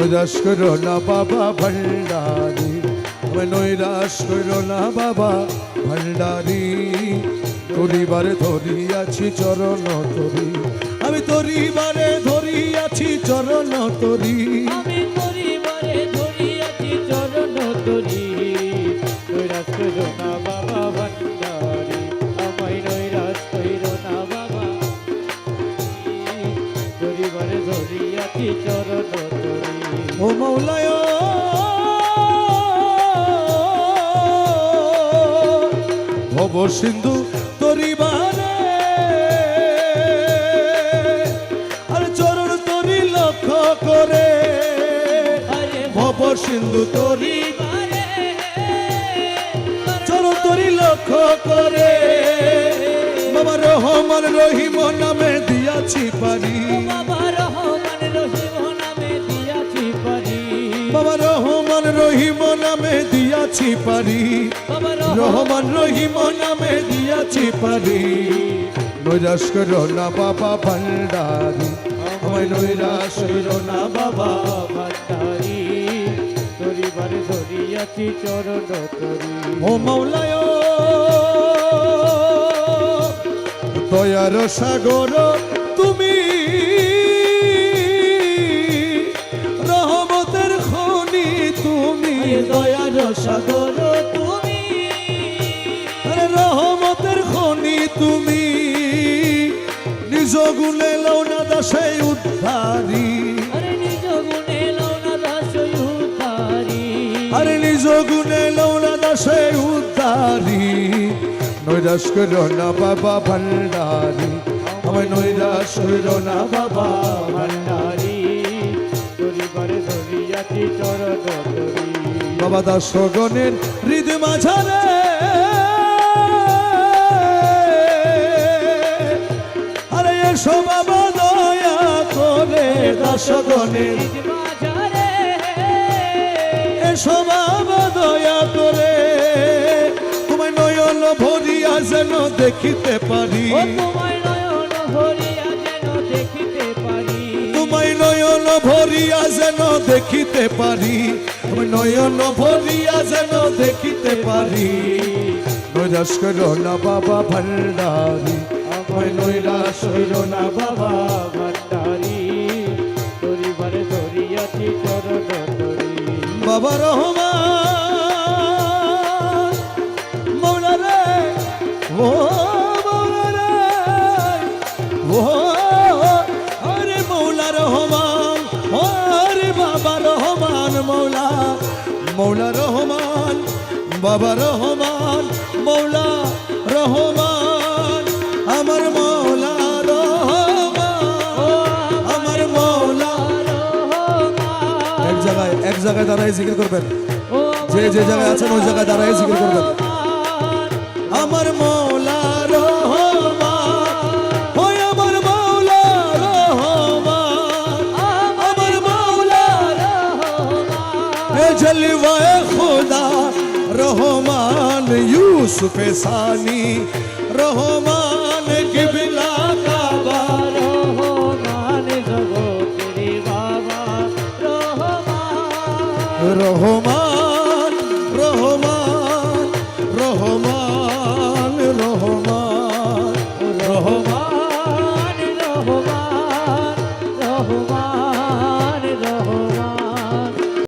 নৈরাশ করো না বাবা ভান্ডারি, নৈরাশ করো না বাবা ভান্ডারি। তরিবারে ধরিয়াছি চরণ তরি, আমি তরিবারে ধরিয়াছি চরণ তরি, আমি পরিবারে ধরিয়াছি চরণ তরি। নৈরাশ করো না বাবা ভান্ডারি, আমায় নৈরাশ করো না বাবা। পরিবারে ধরিয়াছি চরণ তরি। ও মৌলায় ভব সিন্ধু তরিবারে, আর চরণ তরি লক্ষ্য করে, ভব সিন্ধু তরি চরণ তরি লক্ষ্য করে। বাবা রহমান রহিম নামে দিয়াছি পারি, বাবা রহমান রহিম নামে দিয়াছি পারি। বাবা রহমান রহিম নামে দিয়াছি পারি, বাবা রহমান রহিম নামে দিয়াছি পারি। নৈরাশ করো না বাবা ভান্ডারি, আমায় নৈরাশ করো না বাবা ভান্ডারি। তরিবারে ধরিয়াছি চরণ তরি। ও মৌলায় দয়ার সাগর তুমি, রহমতের খনি তুমি, দয়ার সাগর তুমি, আরে রহমতের খনি তুমি। নিজ গুণে লৌনা দাসে উদ্ধারি, আরে নিজ গুণে লওনা দাস উদ্ধারি। আরে নিজ গুণে লৌনা দাসে উদ্ধারি। নৈরাশ করো না বাবা ভান্ডারি, আমায় নৈরাশ করো না বাবা ভান্ডারি। তরিবারে ধরিয়াছি চরণ তরি। বাবা দাসগণের হৃদ মাঝারে, আরে এসো বাবা দয়া করে দাসগণের, মাঝারে এসো বাবা দয়া করে। তোমায় নয়ন ভরিয়া যেন দেখিতে পারি, ও তোমায় নয়ন ভরিয়া যেন দেখিতে পারি। তোমায় নয়ন ভরিয়া যেন দেখিতে পারি, তোমায় নয়ন ভরিয়া যেন দেখিতে পারি। নৈরাশ করো না বাবা ভান্ডারি, আমায় নৈরাশ করো না বাবা ভান্ডারি। পরিবারে ধরিয়াছি চরণ তরি। বাবা রহমান মৌলা রে, ও মৌলা রে, ও আরে মৌলা রহমান, আরে বাবা রহমান মৌলা, মৌলা রহমান, বাবা রহমান, মৌলা রহমান, আমার মৌলা রহমান, আমার মৌলা। এক জায়গায় দাঁড়ায় জিকির করবেন, যে যে জায়গায় আছেন ওই জায়গায় দাঁড়ায় জিকির করবেন। আমার মৌলা রহমান, ওই আমার মৌলা রহমান, আমার মৌলা রহমান। এ জলওয়ায়ে খুদা রহমান, ইউসুফ সানি রহমান, কিবলা কাবা রহমান জগতের বাবা রহমান। রহমান, রহমান, রহমান, রহমান, রহমান, রহমান রহমান রহমান